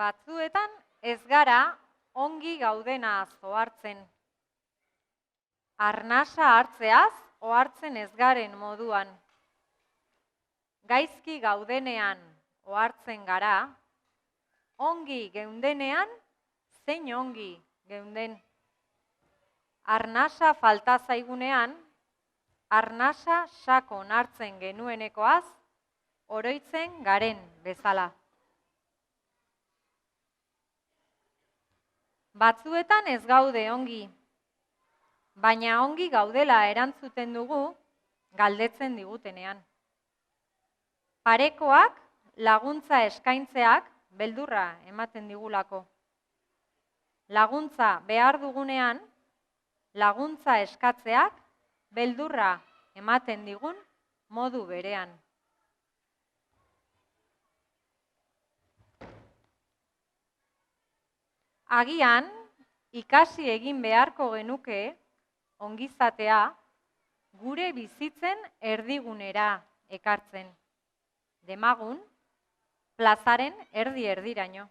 Batzuetan ez gara ongi gaudenaz ohartzen. Arnasa hartzeaz ohartzen ez garen moduan. Gaizki gaudenean ohartzen gara, ongi geundenean zein ongi geunden. Arnasa falta zaigunean, arnasa sakon hartzen genuenekoaz oroitzen garen bezala. Batzuetan ez gaude ongi, baina ongi gaudela erantzuten dugu galdetzen digutenean. Parekoak laguntza eskaintzeak beldurra ematen digulako. Laguntza behar dugunean, laguntza eskatzeak beldurra ematen digun modu berean. Agian, ikasi egin beharko genuke ongizatea gure bizitzen erdigunera ekartzen. Demagun, plazaren erdi-erdiraino.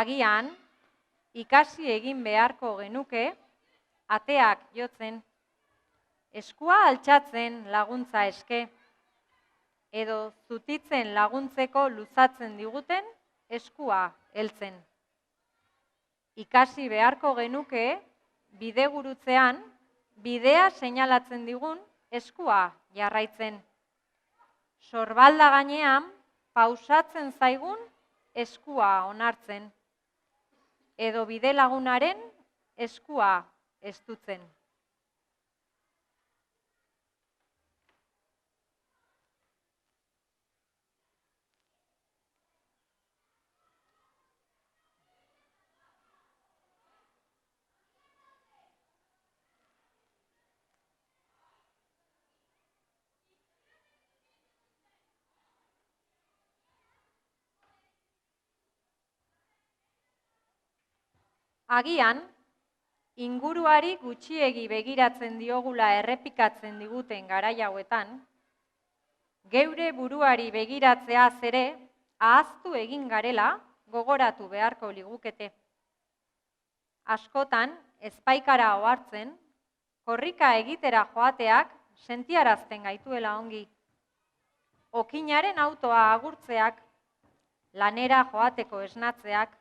Agian, ikasi egin beharko genuke ateak jotzen, eskua altxatzen laguntza eske, edo zutitzen laguntzeko luzatzen diguten eskua heltzen. Ikasi beharko genuke bidegurutzean bidea seinalatzen digun eskua jarraitzen. Sorbalda gainean pausatzen zaigun eskua onartzen, edo bide lagunaren eskua estutzen. Agian, inguruari gutxiegi begiratzen diogula errepikatzen diguten garai hauetan, geure buruari begiratzeaz ere ahaztu egin garela gogoratu beharko ligukete. Askotan, ezpaikara ohartzen, korrika egitera joateak sentiarazten gaituela ongi. Okinaren autoa agurtzeak, lanera joateko esnatzeak,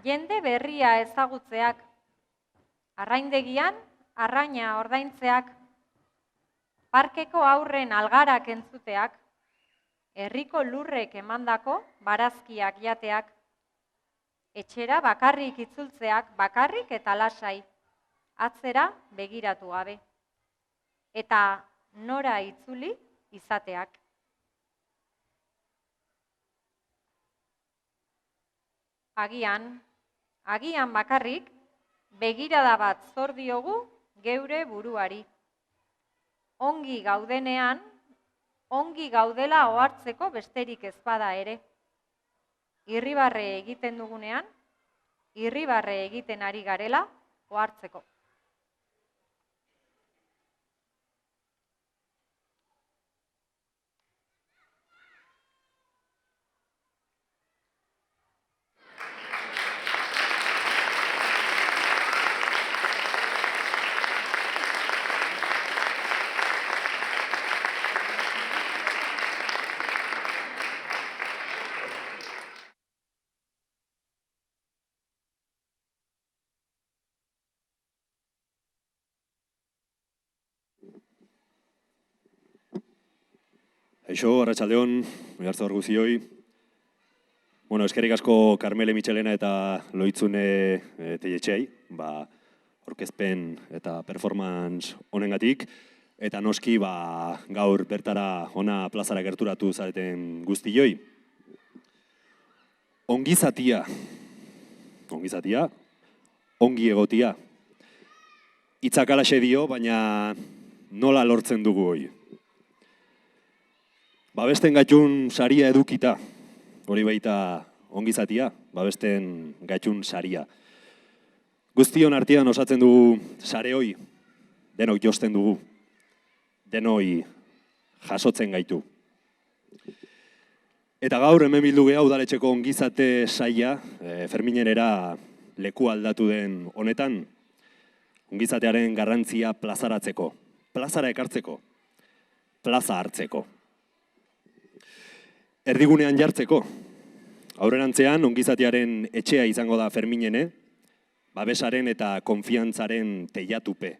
jende berria ezagutzeak, arraindegian arraina ordaintzeak, parkeko aurren algarak entzuteak, herriko lurrek emandako barazkiak jateak, etxera bakarrik itzultzeak, bakarrik eta lasai, atzera begiratu gabe, eta nora itzuli izateak. Agian bakarrik, begirada bat zor diogu geure buruari. Ongi gaudenean, ongi gaudela ohartzeko besterik ez bada ere. Irribarre egiten dugunean, irribarre egiten ari garela ohartzeko. Eixo, arratsaldeon, Oiartzun guzioi. Eskerrik asko Karmele Mitxelena eta Loitzune Teietxeai, aurkezpen eta performance honengatik, eta noski gaur bertara ona plazara gerturatu zareten guztioi. Ongizatia, ongi egotia. Hitzak halaxe dio, baina nola lortzen dugu hori. Babesten gaitun saria edukita, hori baita ongizatia, babesten gaitun saria. Guztion artean osatzen dugu sare hoi, denok josten dugu, denoi jasotzen gaitu. Eta gaur hemen bildu geha udaletxeko ongizate saia, Ferminenera leku aldatu den honetan, ongizatearen garrantzia plazaratzeko, plazara ekartzeko, plaza hartzeko. Erdigunean jartzeko, aurrerantzean ongizatearen etxea izango da Ferminene, babesaren eta konfiantzaren teilatupe,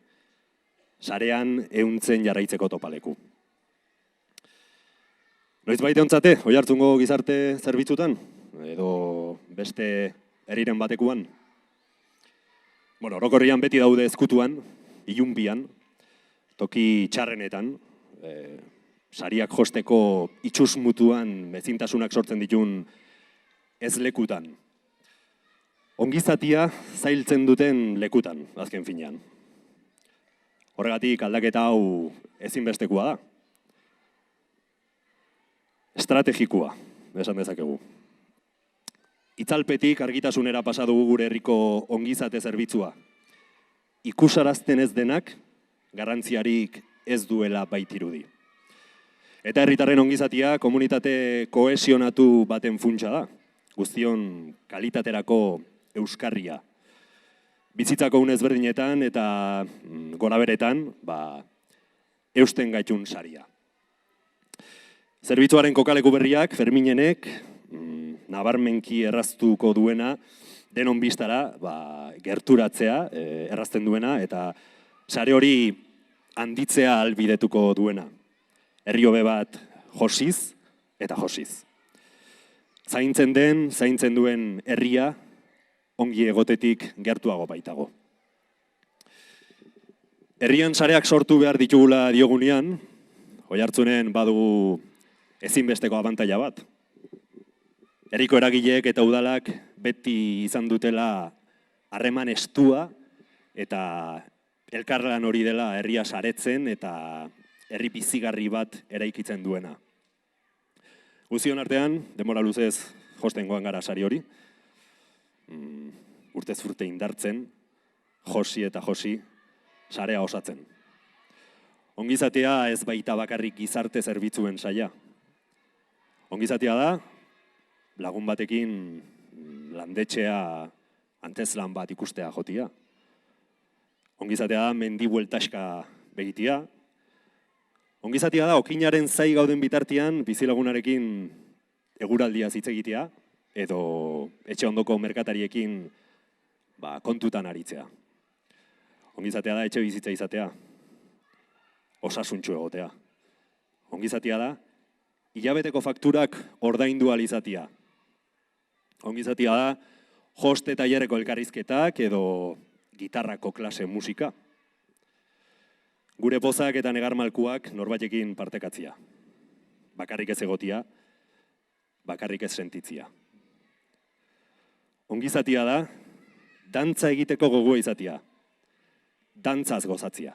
sarean ehuntzen jarraitzeko topaleku. Noiz baite ontzate, Oiartzungo gizarte zerbitzutan, edo beste herriren batekuan. Orokorrian beti daude ezkutuan, ilunpian, toki txarrenetan, sariak josteko itxus mutuan bezintasunak sortzen ditun ez lekutan. Ongizatia zailtzen duten lekutan, azken finean. Horregatik aldaketa hau ezinbestekoa da. Estrategikoa, esan dezakegu. Itzalpetik argitasunera pasa dugu gure herriko ongizate zerbitzua. Ikusarazten ez denak, garrantziarik ez duela baitirudi. Eta herritarren ongizatia komunitate kohesionatu baten funtsa da. Guztion kalitaterako euskarria. Bizitzako unez berdinetan eta goraberetan, eusten gaitun saria. Zerbitzuaren kokaleku berriak, Ferminenek, nabarmenki erraztuko duena, denon biztara, gerturatzea errazten duena, eta sare hori handitzea ahalbidetuko duena. Herri hobe bat josiz eta josiz. Zaintzen den, zaintzen duen herria, ongi egotetik gertuago baitago. Herrian sareak sortu behar ditugula diogunean, Oiartzunen badugu ezinbesteko abantaila bat. Herriko eragileek eta udalak beti izan dutela harreman estua eta elkarlan hori dela herria saretzen eta herri bizigarri bat eraikitzen duena. Guztion artean, denbora luzez jostengoan gara sari hori. Urtez urte indartzen, josi eta josi, sarea osatzen. Ongizatea ez baita bakarrik gizarte zerbitzuen saia. Ongizatea da, lagun batekin landetxea antzeslan bat ikustea jotia. Ongizatea da, mendi bueltaska begitia. Ongizatea da, okinaren zai gauden bitartean bizilagunarekin eguraldia hitz egitea, edo etxe ondoko merkatariekin kontutan aritzea. Ongizatea da, etxe bizitza izatea, osasuntxu egotea. Ongizatea da, hilabeteko fakturak ordaindu ahal izatea. Ongizatea da, joste tailerreko elkarrizketak edo gitarrako klase musika. Gure pozak eta negarmalkuak norbaitekin partekatzia. Bakarrik ez egotia, bakarrik ez sentitzia. Ongizatea da, dantza egiteko gogoa izatea. Dantzaz gozatzia.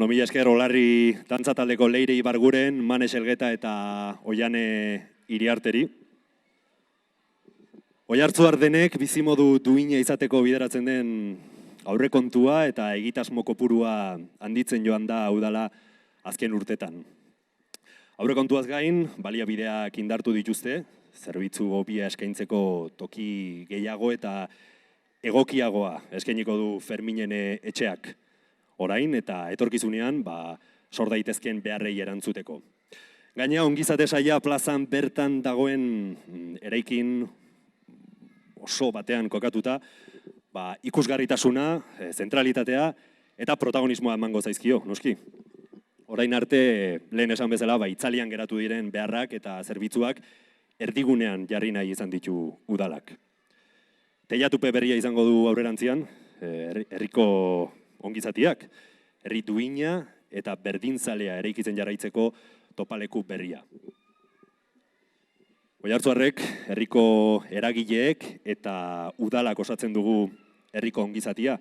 Mila esker Olarri dantza taldeko Leire Ibarguren, Manes Elgeta eta Oiane Iriarteri. Oiartzuar denek bizimodu duina izateko bideratzen den aurrekontua eta egitasmo kopurua handitzen joan da udala azken urtetan. Aurrekontuaz gain, baliabideak indartu dituzte, zerbitzu hobia eskaintzeko toki gehiago eta egokiagoa eskainiko du Ferminen etxeak. Orain eta etorkizunean, sor daitezken beharrei erantzuteko. Gaina, ongizate saila plazan bertan dagoen eraikin oso batean kokatuta, ikusgarritasuna, zentralitatea eta protagonismoa emango zaizkio, noski. Orain arte, lehen esan bezala, itzalian geratu diren beharrak eta zerbitzuak erdigunean jarri nahi izan ditu udalak. Teiatupe berria izango du aurrerantzian, herriko ongizatiak, herri duina eta berdinzalea eraikitzen jarraitzeko topaleku berria. Oiartzuarrek, herriko eragileek eta udalak osatzen dugu herriko ongizatia.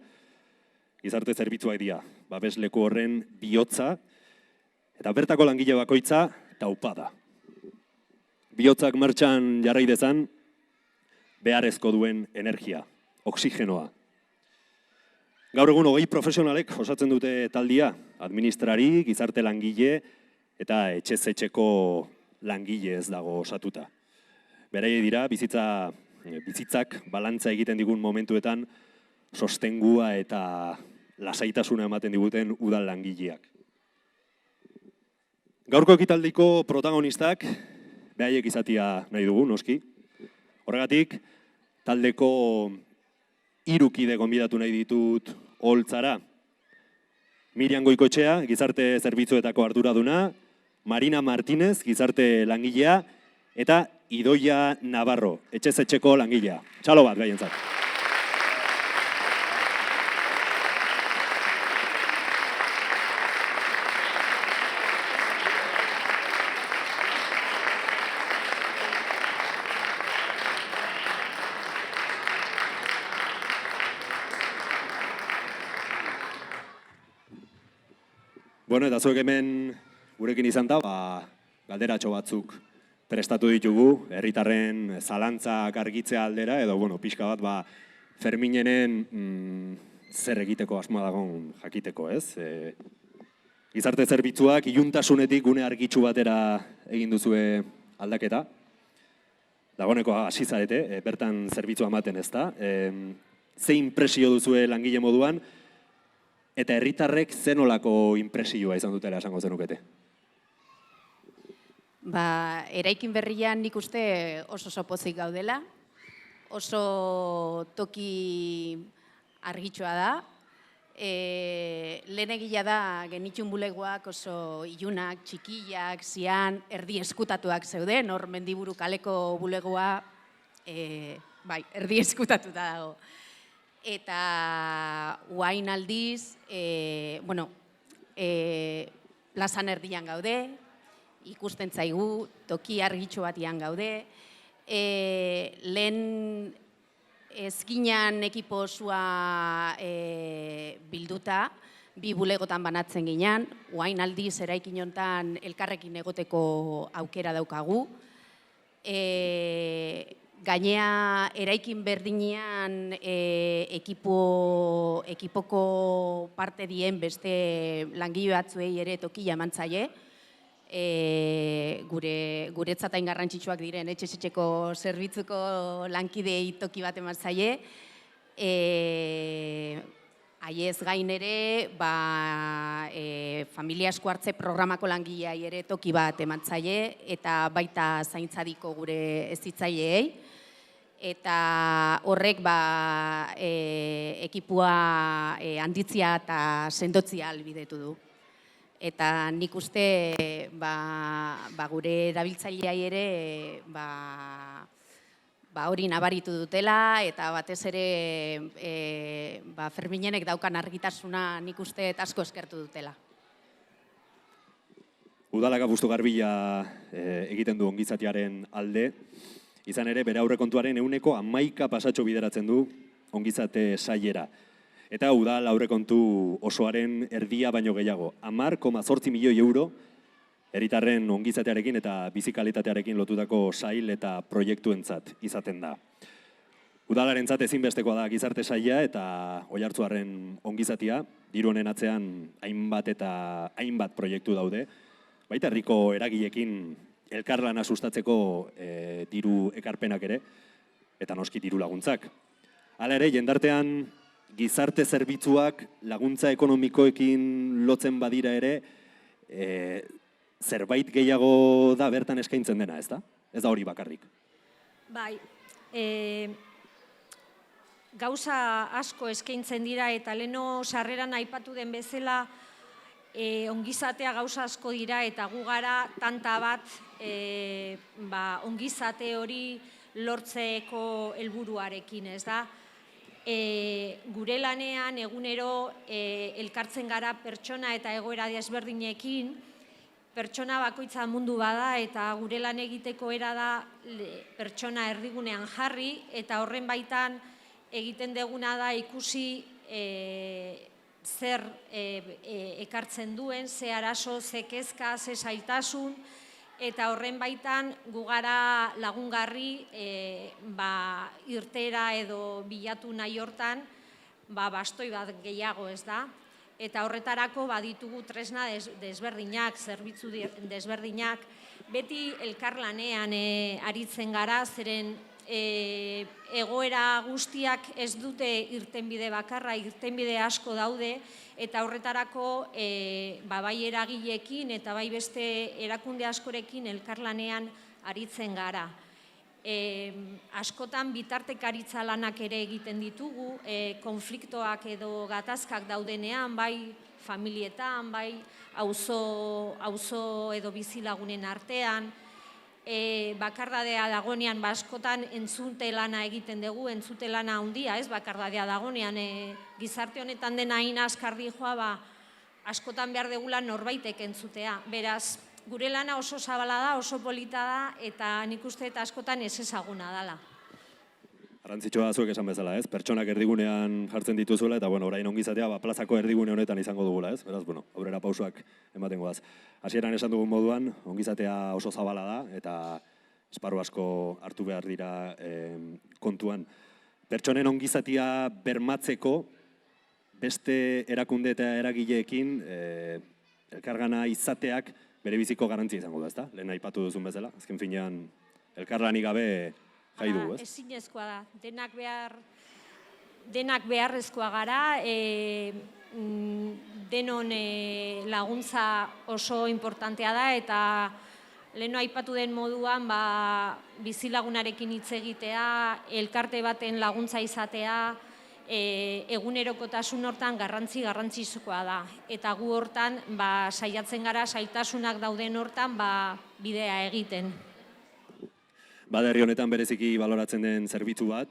Gizarte zerbitzuak dira, babesleku horren bihotza eta bertako langile bakoitza taupa da. Bihotzak martxan jarrai dezan, beharrezko duen energia, oksigenoa. Gaur egun 20 profesionalek osatzen dute taldia, administrari, gizarte langile eta etxez-etxeko langile ez dago osatuta. Beraiei dira, bizitzak balantza egiten digun momentuetan sostengua eta lasaitasuna ematen diguten udal langileak. Gaurko ekitaldiko protagonistak beraiek izatea nahi dugu, noski. Horregatik, taldeko 3 kide gonbidatu nahi ditut holtzara. Miriam Goikoetxea, gizarte zerbitzuetako arduraduna, Marina Martínez, gizarte langilea, eta Idoia Navarro, etxez-etxeko langilea. Txalo bat, gaientzat. Bueno, eta zuek hemen gurekin izan da, galderatxo batzuk prestatu ditugu, herritarren zalantzak argitzea aldera, edo, pixka bat, Ferminenen zer egiteko asmoa dagoen jakiteko, ez? Gizarte zerbitzuak iluntasunetik gune argitsu batera egin duzue aldaketa. Dagoeneko hasi zarete, bertan zerbitzua ematen, ez da? Ze inpresio duzue langile moduan, eta herritarrek zenolako inpresioa izan dutela esango zenukete? Eraikin berrian nik uste oso pozik gaudela, oso toki argitsua da. Lehen egila da genitxun bulegoak oso ilunak, txikiak, zian, erdi eskutatuak zeuden, hor Mendiburu kaleko bulegoa erdi eskutatuta dago. Eta uain aldiz, plazan erdian gaude, ikusten zaigu, toki argitxo batian gaude. Lehen ezkinan ekipo osua bilduta, 2 bulegotan banatzen ginean, uain aldiz eraikin hontan elkarrekin egoteko aukera daukagu. Gainea, eraikin berdinean ekipoko parte dien beste langile batzuei ere tokia eman zaie. Guretzat hain garrantzitsuak diren etxe-etxeko zerbitzuko lankidei toki bat eman zaie. Haiez gain ere, familia esku hartze programako langileai ere toki bat eman zaie, eta baita zaintzadiko gure hezitzaileei. Eta horrek ekipua handitzea eta sendotzea ahalbidetu du. Eta nik uste gure erabiltzaileai ere hori nabaritu dutela, eta batez ere Ferminenek daukan argitasuna nik uste asko eskertu dutela. Udalak apustu garbila egiten du ongizatiaren alde, izan ere bere aurrekontuaren 11% pasatxo bideratzen du ongizate sailera. Eta udal aurrekontu osoaren erdia baino gehiago. 10,8 milioi euro herritarren ongizatearekin eta bizikalitatearekin lotutako sail eta proiektuentzat izaten da. Udalarentzat ezinbestekoa da gizarte saila eta Oiartzuarren ongizatia, diru honen atzean hainbat proiektu daude, baita herriko eragileekin elkarlana sustatzeko diru ekarpenak ere, eta noski diru laguntzak. Hala ere, jendartean gizarte zerbitzuak laguntza ekonomikoekin lotzen badira ere, zerbait gehiago da bertan eskaintzen dena, ez da? Ez da hori bakarrik. Bai, gauza asko eskaintzen dira eta leno sarreran aipatu den bezala ongizatea gauza asko dira eta gu gara tanta bat ongizate hori lortzeko helburuarekin, ez da? Gure lanean egunero elkartzen gara pertsona eta egoera desberdinekin, pertsona bakoitza mundu bada eta gure lan egiteko era da pertsona erdigunean jarri eta horren baitan egiten deguna da ikusi zer ekartzen duen, ze arazo, ze kezka, ze zailtasun, eta horren baitan gu gara lagungarri irtera edo bilatu nahi hortan bastoi bat gehiago, ez da? Eta horretarako baditugu tresna desberdinak, zerbitzu desberdinak, beti elkarlanean aritzen gara, zeren egoera guztiak ez dute irtenbide bakarra, irtenbide asko daude, eta horretarako bai eragileekin eta bai beste erakunde askorekin elkarlanean aritzen gara. Askotan bitartekaritza lanak ere egiten ditugu, konfliktoak edo gatazkak daudenean, bai familietan, bai auzo edo bizilagunen artean, bakardadea dagonean askotan entzute lana egiten dugu, entzute lana handia, ez bakardadea dagonean, gizarte honetan dena hain askardi joa, askotan behar degula norbaitek entzutea. Beraz, gure lana oso zabala da, oso polita da, eta nik uste eta askotan ez ezaguna dela. Garrantzitsua zuek esan bezala, ez? Pertsonak erdigunean jartzen dituzuela, eta orain ongizatea plazako erdigune honetan izango dugula, ez? Beraz, aurrera pausoak ematen goaz. Hasieran esan dugun moduan, ongizatea oso zabala da, eta esparru asko hartu behar dira kontuan. Pertsonen ongizatia bermatzeko, beste erakunde eta eragileekin elkargana izateak bere biziko garantzia izango da, ezta? Lehen aipatu duzun bezala, azken finean elkarlanik gabe jai dugu, ez? Ezinezkoa da, denak beharrezkoa gara, denon laguntza oso importantea da, eta leheno aipatu den moduan bizilagunarekin hitz egitea, elkarte baten laguntza izatea, egunerokotasun hortan garrantzizkoa da. Eta gu hortan saiatzen gara, zailtasunak dauden hortan bidea egiten. Herri honetan bereziki baloratzen den zerbitzu bat,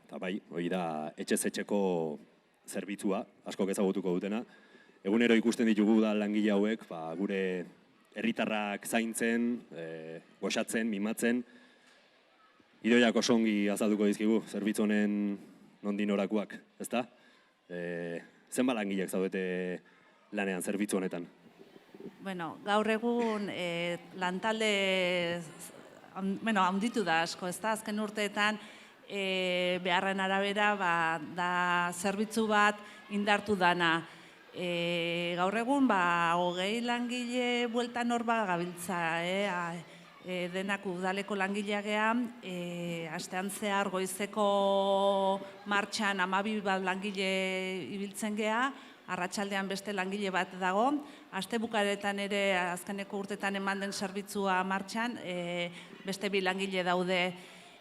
eta bai, hori da etxez etxeko zerbitzua, asko ezagutuko dutena. Egunero ikusten ditugu da langile hauek, gure herritarrak zaintzen, goxatzen, mimatzen. Idoiak oso ongi azalduko dizkigu, zerbitzu honen nondik norakoak, ezta? Zenbat langileak zaudete lanean zerbitzu honetan? Gaur egun lantalde handitu da asko, ezta? Azken urteetan beharren arabera da zerbitzu bat indartu dana. Gaur egun 20 langile bueltan hor gabiltza, denak udaleko langileak geha, astean zehar goizeko martxan 12 bat langile ibiltzen geha, arratsaldean beste langile bat dago, astebukaretan ere azkeneko urtetan eman den zerbitzua martxan, beste 2 langile daude,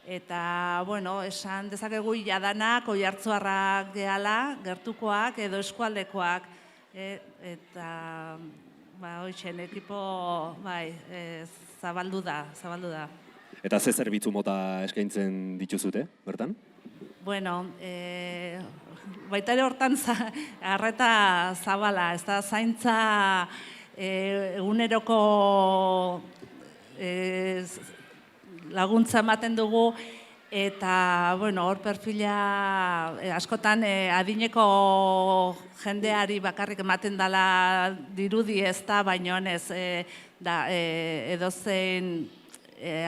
eta, esan dezakegu jadanak, Oiartzuarrak gehala, gertukoak edo eskualdekoak, eta, hoixen, ekipo, zabaldu da. Eta ze zerbitzu mota eskaintzen dituzute, bertan? Baita ere hortan arreta zabala, ez da zaintza eguneroko laguntza ematen dugu, Eta, bueno, hor perfila askotan adineko jendeari bakarrik ematen dela dirudi ez da, baina ez edozein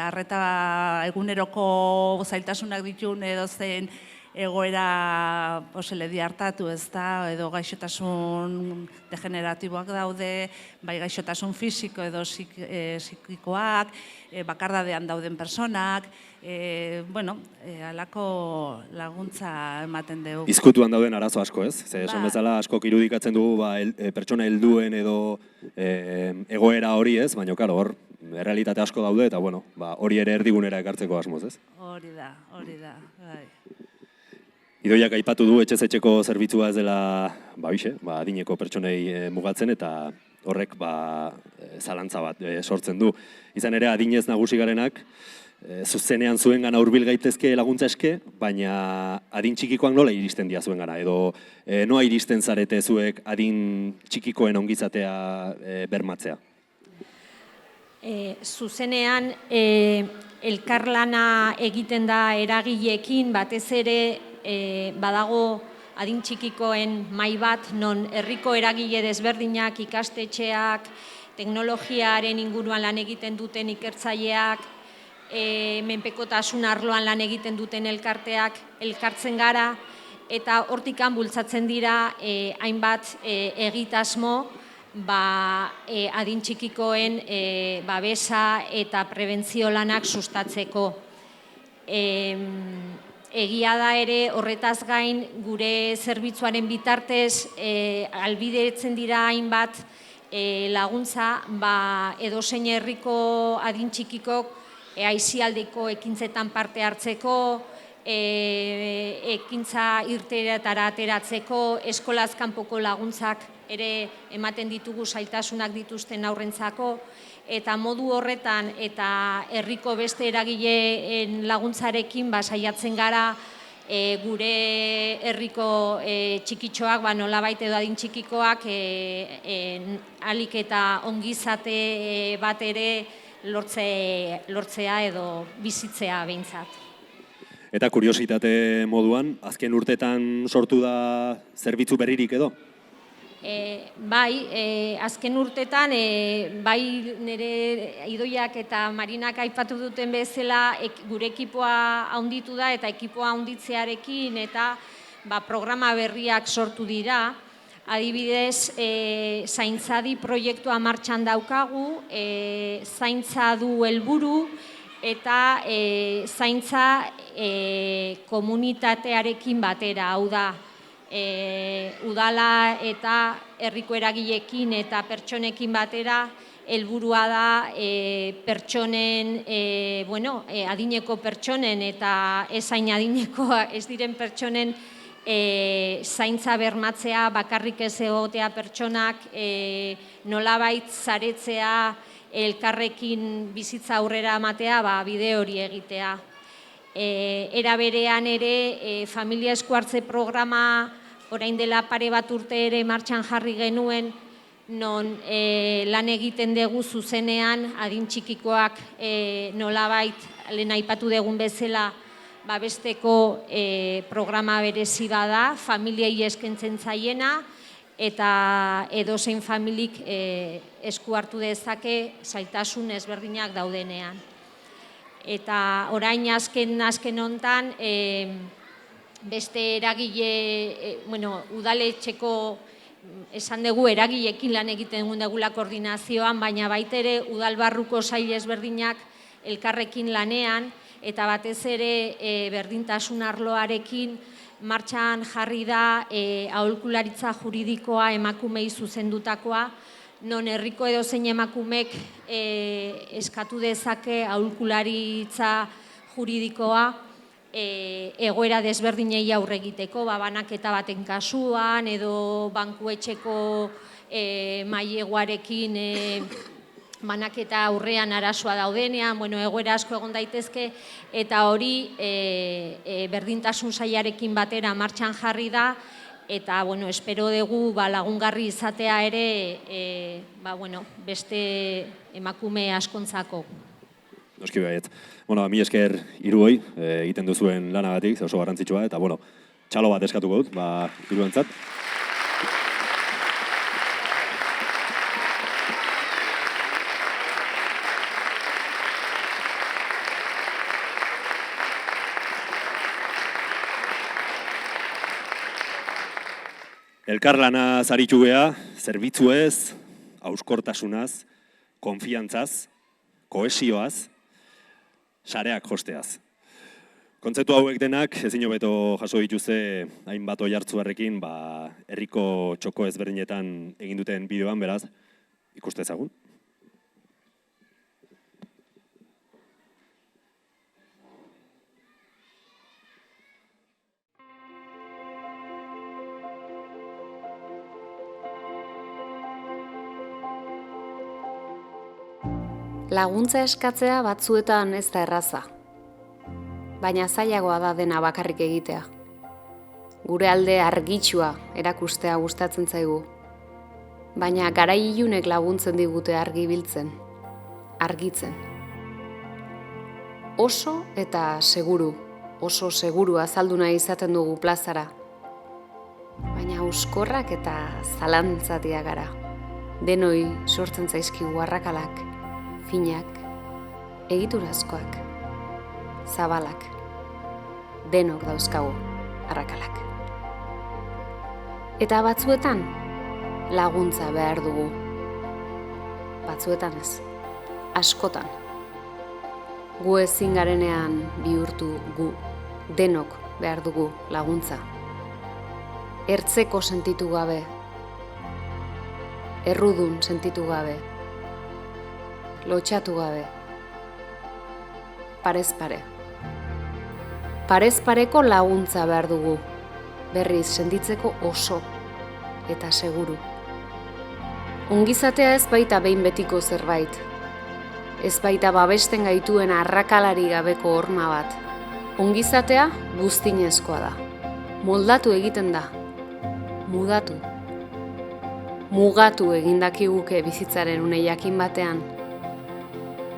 arreta eguneroko zailtasunak ditun edozein egoera poseledi hartatu ez da, edo gaixotasun degeneratiboak daude, bai gaixotasun fisiko edo psikikoak, bakardadean dauden personak, halako laguntza ematen dugu. Izkutuan dauden arazo asko, ez? Ze esan bezala askok irudikatzen dugu pertsona helduen edo egoera hori, ez? Baina, karo, hor, errealitate asko daude eta, bueno, hori ere erdigunera ekartzeko asmoz, ez? Hori da, bai. Idoiak aipatu du etxez-etxeko zerbitzua ez dela, adineko pertsonei mugatzen eta horrek zalantza bat sortzen du. Izan ere, adinez nagusi garenak, zuzenean zuengana hurbil gaitezke laguntza eske, baina adin txikikoak nola iristen dira zuengana, edo noa iristen zarete zuek adin txikikoen ongizatea bermatzea? Zuzenean, elkarlana egiten da eragileekin, batez ere badago adin txikikoen mahai bat, non herriko eragile desberdinak, ikastetxeak, teknologiaren inguruan lan egiten duten ikertzaileak, menpekotasun arloan lan egiten duten elkarteak elkartzen gara, eta hortikan bultzatzen dira hainbat egitasmo adin txikikoen babesa eta prebentzio lanak sustatzeko. Egia da ere horretaz gain gure zerbitzuaren bitartez ahalbidetzen dira hainbat laguntza edozein herriko adin txikikok aisialdiko ekintzetan parte hartzeko, ekintza irteeratara ateratzeko, eskolaz kanpoko laguntzak ere ematen ditugu zailtasunak dituzten haurrentzako, eta modu horretan eta herriko beste eragileen laguntzarekin saiatzen gara gure herriko txikitxoak, nolabait edo adin txikikoak ahalik eta ongizate bat ere lortzea edo bizitzea behintzat. Eta kuriositate moduan, azken urtetan sortu da zerbitzu berririk edo? Azken urtetan, bai nire Idoiak eta Marinak aipatu duten bezala gure ekipoa handitu da eta ekipoa handitzearekin eta programa berriak sortu dira. Adibidez, zaintzadi proiektua martxan daukagu, zaintza du helburu eta zaintza komunitatearekin batera, hau da, udala eta herriko eragileekin eta pertsonekin batera helburua da pertsonen, adineko pertsonen eta ez hain adinekoa ez diren pertsonen zaintza bermatzea, bakarrik ez egotea pertsonak, nolabait saretzea, elkarrekin bizitza aurrera ematea, bide hori egitea. Era berean ere, familia esku hartze programa orain dela pare bat urte ere martxan jarri genuen, non lan egiten dugu zuzenean, adin txikikoak nolabait, lehen aipatu dugun bezala, babesteko programa berezi bada, familiei eskaintzen zaiena, eta edozein familik esku hartu dezake zailtasun ezberdinak daudenean. Eta orain azken hontan, beste eragile, udaletxeko, esan dugu eragileekin lan egiten dugula koordinazioan, baina baitere udalbarruko sail ezberdinak elkarrekin lanean, eta batez ere berdintasun arloarekin martxan jarri da aholkularitza juridikoa emakumei zuzendutakoa, non herriko edozein emakumek eskatu dezake aholkularitza juridikoa egoera desberdinei aurre egiteko, banaketa baten kasuan edo bankuetxeko maileguarekin banaketa aurrean arazoa daudenean, egoera asko egon daitezke, eta hori berdintasun sailarekin batera martxan jarri da, eta espero dugu lagungarri izatea ere beste emakume askontzako. Noski baiet. Bueno, mi esker hiruoi egiten duzuen lanagatik, oso garrantzitsua, eta bueno, txalo bat eskatuko dut, hiruentzat. Elkarlana zaritxu geha, zerbitzuez, hauskortasunaz, konfiantzaz, kohesioaz, sareak josteaz. Kontzeptu hauek denak ezin hobeto jaso dituzte hainbat oihartzuarrekin, herriko txoko ezberdinetan egin duten bideoan, beraz, ikuste ezagun. Laguntza eskatzea batzuetan ez da erraza, baina zailagoa da dena bakarrik egitea. Gure alde argitsua erakustea gustatzen zaigu, baina garai ilunek laguntzen digute argi biltzen, argitzen. Oso eta seguru, oso seguru azaldu nahi izaten dugu plazara, baina euskorrak eta zalantzatia gara. Denoi sortzen zaizkigu arrakalak, finak, egiturazkoak, zabalak, denok dauzkagu arrakalak. Eta batzuetan laguntza behar dugu. Batzuetan ez, askotan. Gu ezin garenean bihurtu gu, denok behar dugu laguntza. Ertzeko sentitu gabe, errudun sentitu gabe, lotxatu gabe, parez pare. Parez pareko laguntza behar dugu, berriz sentitzeko oso eta seguru. Ongizatea ez baita behin betiko zerbait, ez baita babesten gaituen arrakalari gabeko horma bat. Ongizatea buztinezkoa da, moldatu egiten da, mudatu. Mugatu egindakiguke bizitzaren une jakin batean,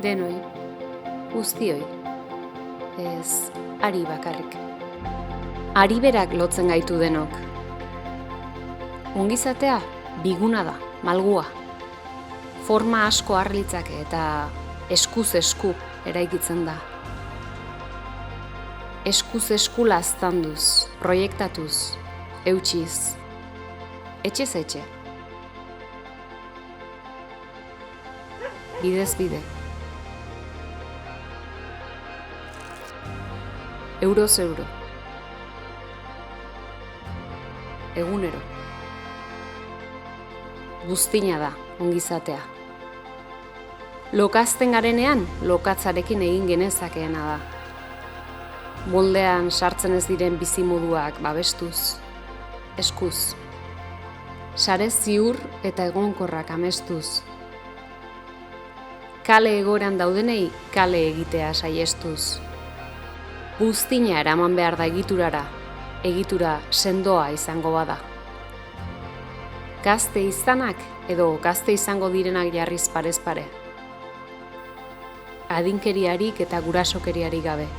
denoi, guztioi, ez ari bakarrik. Ari berak lotzen gaitu denok. Ongizatea biguna da, malgua. Forma asko har litzake eta eskuz esku eraikitzen da. Eskuz esku laztanduz, proiektatuz, eutsiz, etxez etxe. Bidez bide. Euroz euro. Egunero. Buztina da, ongizatea. Lokazten garenean, lokatzarekin egin genezakeena da. Moldean sartzen ez diren bizimoduak babestuz, eskuz. Sare ziur eta egonkorrak amestuz. Kale egoran daudenei kale egitea saihestuz. Buztina eraman behar da egiturara, egitura sendoa izango bada. Gazte izanak edo gazte izango direnak jarriz parez pare. Adinkeriarik eta gurasokeriarik gabe.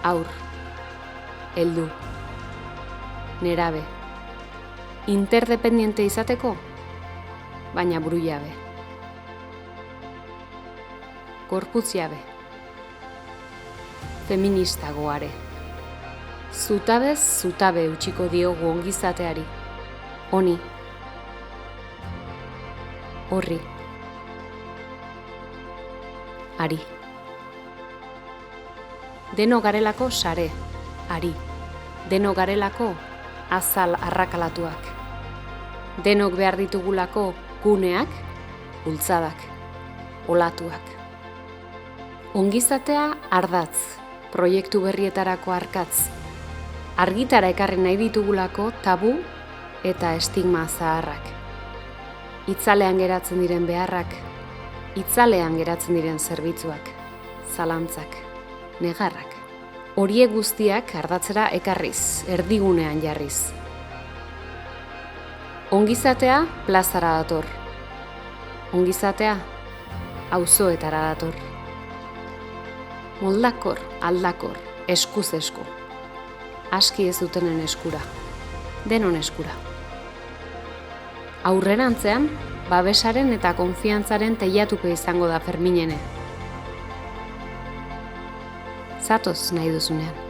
Haur, heldu, nerabe. Interdependiente izateko, baina buru jabe. Gorputz jabe. Feminista goare. Zutabez zutabe utziko diogu ongizateari. Honi. Horri. Ari. Deno garelako sare. Ari. Deno garelako azal arrakalatuak. Denok behar ditugulako guneak, bultzadak, olatuak. Ongizatea ardatz, proiektu berrietarako arkatz. Argitara ekarri nahi ditugulako tabu eta estigma zaharrak. Itzalean geratzen diren beharrak, itzalean geratzen diren zerbitzuak, zalantzak, negarrak. Horiek guztiak ardatzera ekarriz, erdigunean jarriz. Ongizatea plazara dator. Ongizatea auzoetara dator. Moldakor, aldakor, eskuz esku. Aski ez dutenen eskura, denon eskura. Aurrerantzean, babesaren eta konfiantzaren teilatupe izango da Ferminene. Zatoz nahi duzunean.